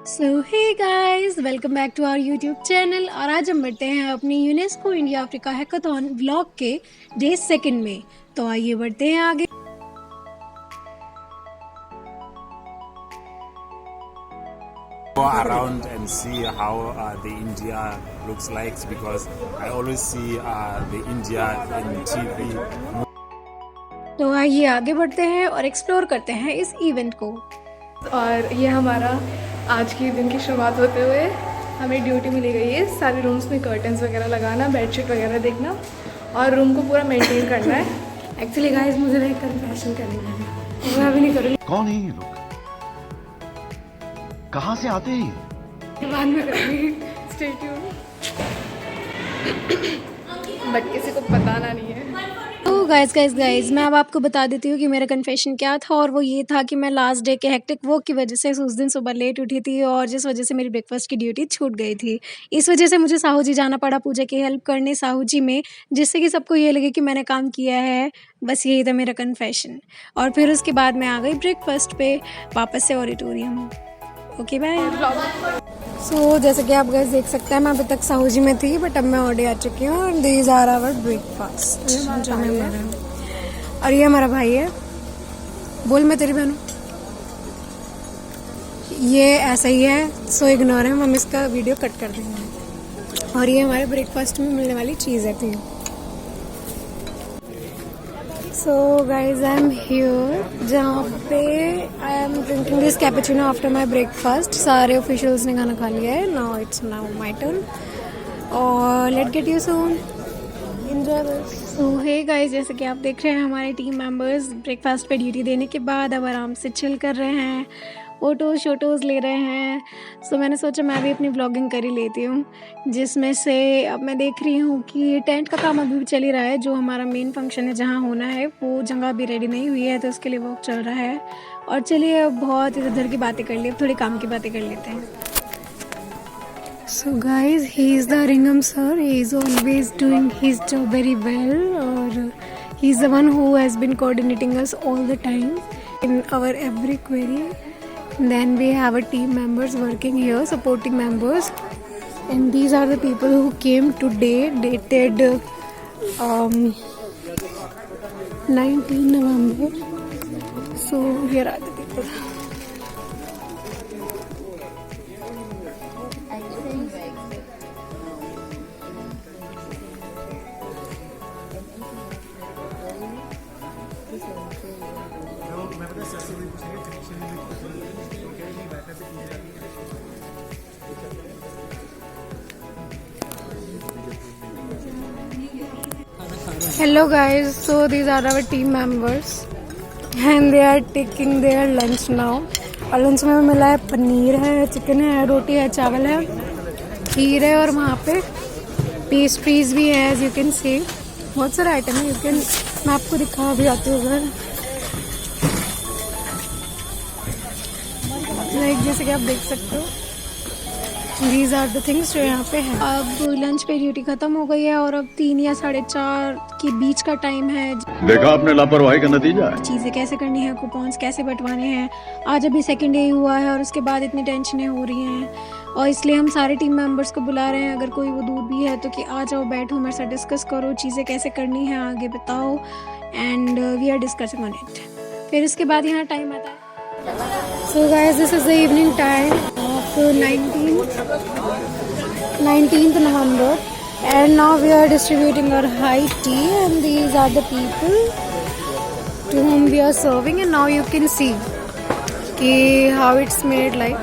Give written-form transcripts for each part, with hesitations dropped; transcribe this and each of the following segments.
So hey guys, welcome back to our YouTube channel. और आज हम बढ़ते हैं अपनी UNESCO India Africa hackathon vlog के डे सेकंड में। तो आइए बढ़ते हैं आगे। Go around and see how the India looks like because I always see the India in TV. तो आइए आगे बढ़ते हैं और एक्सप्लोर करते हैं इस इवेंट को। और ये हमारा आज के दिन की शुरुआत होते हुए हमें ड्यूटी मिली गई है सारे रूम्स में कर्टन्स वगैरह लगाना, बेडशीट वगैरह देखना और रूम को पूरा मेंटेन करना है। एक्चुअली गाइस मुझे एक कन्फेशन करनी है, मैं अभी नहीं करूँगी, कौन है ये लोग? कहाँ से आते हैं? बाद में करूँगी। Stay tuned. बट किसी को बताना नहीं है। तो गाइस मैं अब आपको बता देती हूँ कि मेरा कन्फेशन क्या था। और वो ये था कि मैं लास्ट डे के हेक्टिक वर्क की वजह से उस दिन सुबह लेट उठी थी और जिस वजह से मेरी ब्रेकफास्ट की ड्यूटी छूट गई थी। इस वजह से मुझे साहू जी जाना पड़ा पूजा की हेल्प करने साहू जी में, जिससे कि सबको ये लगे कि मैंने काम किया है। बस यही था मेरा कन्फेशन। और फिर उसके बाद मैं आ गई ब्रेकफास्ट पे वापस से ऑडिटोरियम। Okay bye. सो जैसे कि आप गाइस देख सकते हैं, मैं अभी तक साहू जी में थी बट अब मैं ऑडे आ चुकी हूँ और दीज आर आवर ब्रेकफास्ट जो हमें मिल रहा है। और ये हमारा भाई है, बोल मैं तेरी बहन हूँ। ये ऐसा ही है, सो इग्नोर है, हम इसका वीडियो कट कर देंगे। और ये हमारे ब्रेकफास्ट में मिलने वाली चीज़ है। So guys I am here जहाँ पे I am drinking this cappuccino after my breakfast. सारे ऑफिशियल्स ने खाना खा लिया है। Now it's now my turn और let get you soon. Enjoy this. So hey guys, जैसे कि आप देख रहे हैं हमारे टीम मेंबर्स ब्रेकफास्ट पे ड्यूटी देने के बाद अब आराम से चिल कर रहे हैं, फ़ोटोज़ शोटोज़ ले रहे हैं। सो मैंने सोचा मैं भी अपनी व्लॉगिंग कर ही लेती हूँ, जिसमें से अब मैं देख रही हूँ कि टेंट का काम अभी भी चल ही रहा है। जो हमारा मेन फंक्शन है जहाँ होना है वो जगह अभी रेडी नहीं हुई है, तो उसके लिए वर्क चल रहा है। और चलिए अब बहुत इधर उधर की बातें कर ली, अब थोड़ी काम की बातें कर लेते हैं। So guys, he is the रिंगम sir, he is always doing his job very well और he is the one who has been coordinating us all the time in our every query. Then we have a team members working here, supporting members, and these are the people who came today, dated 19 November. So here are the people. Hello guys, so these are our team members and they are taking their lunch now. और lunch में मिला है पनीर है, chicken है, रोटी है, चावल है, खीर है और वहाँ पे पेस्ट्रीज भी है। एज यू कैन सी बहुत सारे आइटम है। मैं आपको दिखा भी आती हूँ घर, लाइक जैसे कि आप देख सकते हो These are the things जो यहाँ पे है। अब लंच पे ड्यूटी खत्म हो गई है और अब 3 या 4:30 के बीच का टाइम है। देखा आपने लापरवाही का नतीजा है। चीज़ें कैसे करनी है, कूपन्स कैसे बंटवाने हैं। आज अभी सेकंड डे हुआ है और उसके बाद इतनी टेंशनें हो रही हैं और इसलिए हम सारे टीम मेंबर्स को बुला रहे हैं। अगर कोई वो दूर भी है तो कि आ जाओ, बैठो, हमारे साथ डिस्कस करो, चीज़ें कैसे करनी है आगे बताओ। And we are discussing on it. फिर उसके बाद यहाँ टाइम आता है। So guys, this is the evening time of 19th November and now we are distributing our high tea and these are the people to whom we are serving. And now you can see how it's made like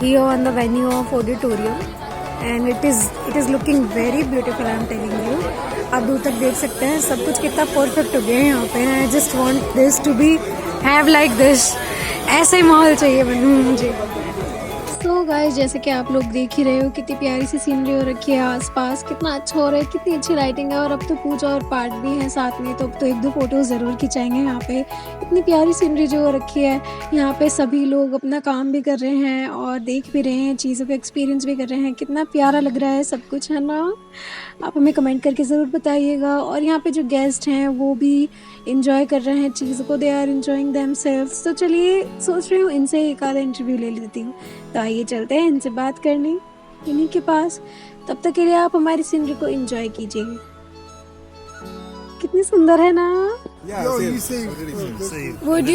here on the venue of auditorium and it is looking very beautiful, I am telling you. आप दूर तक देख सकते हैं सब कुछ कितना perfect हो गया है यहाँ पे। I just want this to be have like this, ऐसे ही माहौल चाहिए मुझे। सो सो गाइस, जैसे कि आप लोग देख ही रहे हो कितनी प्यारी सी सीनरी हो रखी है आसपास, कितना अच्छा हो रहा है, कितनी अच्छी लाइटिंग है। और अब तो पूजा और पाठ भी है साथ में, तो अब तो एक दो फोटोज ज़रूर खिंचाएंगे यहाँ पे। इतनी प्यारी सीनरी जो हो रखी है यहाँ पे, सभी लोग अपना काम भी कर रहे हैं और देख भी रहे हैं, चीज़ों को एक्सपीरियंस भी कर रहे हैं। कितना प्यारा लग रहा है सब कुछ, है ना? आप हमें कमेंट करके ज़रूर बताइएगा। और यहाँ पे जो गेस्ट हैं वो भी इंजॉय कर रहे हैं चीज़ों को, दे आर इंजॉइंग देमसेल्व्स। तो चलिए, सोच रही हूँ इनसे एक आधा इंटरव्यू ले लेती हूँ। तो आइए चलते हैं इनसे बात करने इन्हीं के पास। तब तक के लिए आप हमारी सीनरी को एंजॉय कीजिए। कितनी सुंदर है ना? Would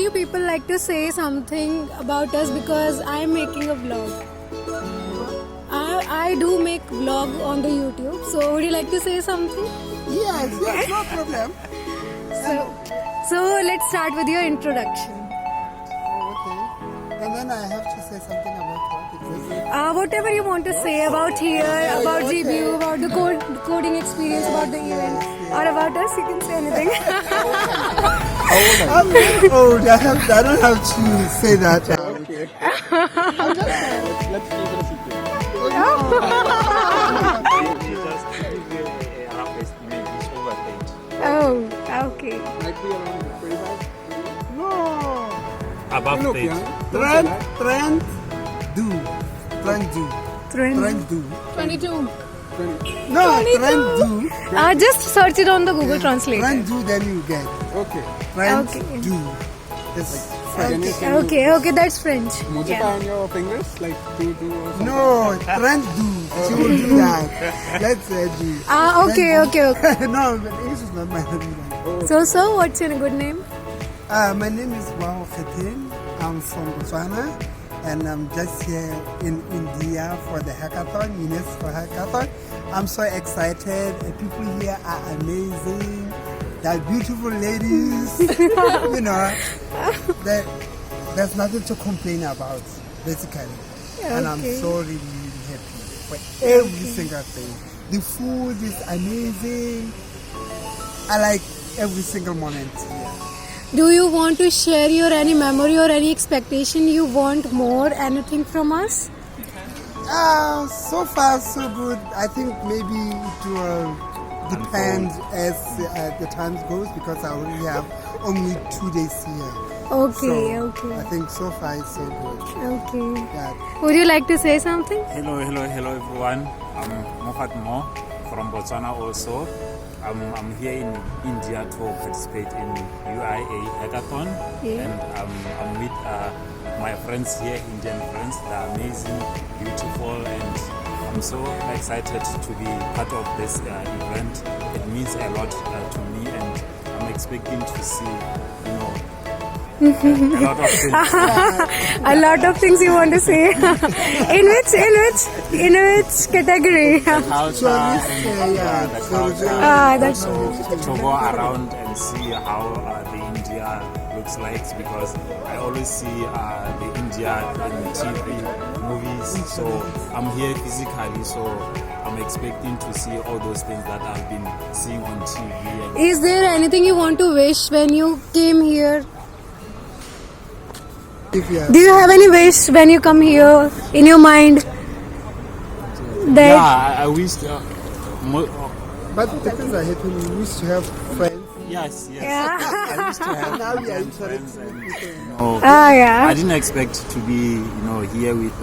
you people like to say something about us, because I am making a vlog. I do make vlog on the YouTube. So would you like to say something? Yes, no problem. So let's start with your introduction. Okay. And then I have to say something about what exactly. Whatever you want to say about here, about GBU, about the coding experience, about the event, or about us, you can say anything. I'm very old. I don't have to say that. Okay. Let's keep it a secret. Oh, okay. Might be around 25. No. Above Look, stage. Trend do. Trend do. 22. No, trend do. Just search it on the Google Translate. Trend do, then you get. Okay. Trend Okay. do. Yes. Okay, that's French. Mujita on your fingers, like do or something. No, trend do. She will do that. Let's do. Okay. No, but English is not my language. So what's your good name? My name is Wao Khatin. I'm from Botswana, and I'm just here in India for the hackathon, UNESCO hackathon. I'm so excited. The people here are amazing. They're beautiful ladies. You know, there's nothing to complain about, basically. And I'm Okay. so really happy for every single thing. The food is amazing. I like every single moment here. Do you want to share your any memory or any expectation you want more, anything from us? So far so good. I think maybe it will depend as the time goes, because I only have only 2 days here. Okay. I think so far it's so good. Okay. Yeah. Would you like to say something? Hello everyone. I'm Mohat Mo from Botswana also. I'm here in India to participate in UIA hackathon, Yeah. and I'm with my friends here, Indian friends. They're amazing, beautiful, and I'm so excited to be part of this event. It means a lot to me, and I'm expecting to see, a lot of things. A lot of things you want to say. in which category? Culture, yeah, the culture. That's Also to go around and see how the India looks like, because I always see the India in TV movies. So I'm here physically, so I'm expecting to see all those things that I've been seeing on TV. And Is there anything you want to wish when you came here? If you have, Do you have any wish when you come here in your mind? That yeah, I wish. but the things are happening. We used to have friends. Yes. Yeah. I wish to have Now we are Indian friends, interacting with and people. Ah, yeah. I didn't expect to be, here with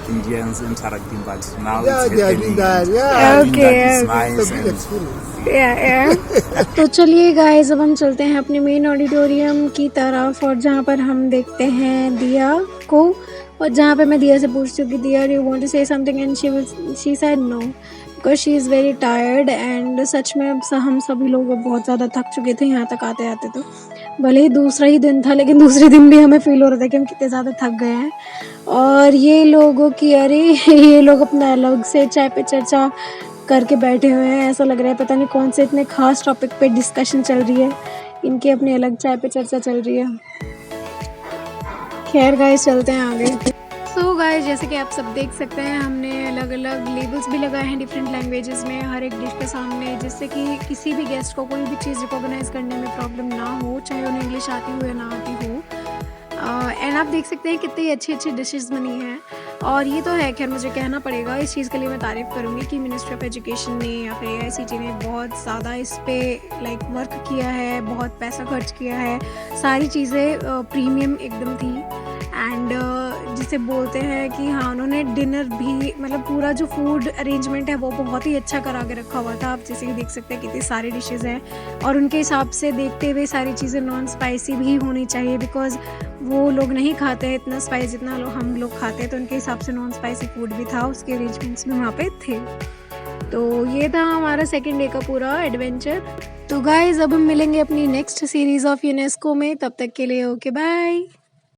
Indians interacting, but now Yeah, it's they are happening. doing that. Yeah. Doing that is Okay. nice, It's a good and experience. तो चलिए guys, अब हम चलते हैं अपने main auditorium की तरफ, और जहाँ पर हम देखते हैं दिया को, और जहाँ पे मैं दिया से पूछती हूँ कि Diya, do you want to say something, and she said no, because she is very tired. And सच में हम सभी लोग बहुत ज़्यादा थक चुके थे यहाँ तक आते आते। तो भले ही दूसरा ही दिन था, लेकिन दूसरे दिन भी हमें फील हो रहा था कि हम कितने ज़्यादा थक गए हैं। और ये लोगों की, अरे ये लोग अपना अलग से चाय पे चर्चा करके बैठे हुए हैं। ऐसा लग रहा है पता नहीं कौन से इतने खास टॉपिक पे डिस्कशन चल रही है, इनकी अपनी अलग चाय पे चर्चा चल रही है। खैर गाइस, चलते हैं आगे। सो गाइस, जैसे कि आप सब देख सकते हैं, हमने अलग अलग लेबल्स भी लगाए हैं डिफरेंट लैंग्वेजेस में हर एक डिश के सामने, जिससे कि किसी भी गेस्ट को कोई भी चीज़ रिकॉग्नाइज करने में प्रॉब्लम ना हो, चाहे उन्हें इंग्लिश आती हो या ना आती हो। एंड आप देख सकते हैं कितनी अच्छी अच्छी डिशेस बनी हैं। और ये तो है, खैर मुझे कहना पड़ेगा, इस चीज़ के लिए मैं तारीफ़ करूँगी कि मिनिस्ट्री ऑफ एजुकेशन ने या फिर AICTE ने बहुत ज़्यादा इस पे लाइक वर्क किया है, बहुत पैसा खर्च किया है। सारी चीज़ें प्रीमियम एकदम थी। एंड जिसे बोलते हैं कि हाँ, उन्होंने डिनर भी मतलब पूरा जो फूड अरेंजमेंट है वो बहुत ही अच्छा करा के रखा हुआ था। आप जैसे कि देख सकते हैं कितनी सारी डिशेज़ हैं, और उनके हिसाब से देखते हुए सारी चीज़ें नॉन स्पाइसी भी होनी चाहिए, बिकॉज़ वो लोग नहीं खाते हैं इतना स्पाइस जितना हम लोग खाते हैं, तो उनके हिसाब से नॉन स्पाइसी फूड भी था, उसके अरेंजमेंट्स भी वहाँ पे थे। तो ये था हमारा सेकेंड डे का पूरा एडवेंचर। तो गाइज़ अब हम मिलेंगे अपनी नेक्स्ट सीरीज़ ऑफ यूनेस्को में, तब तक के लिए ओके बाय।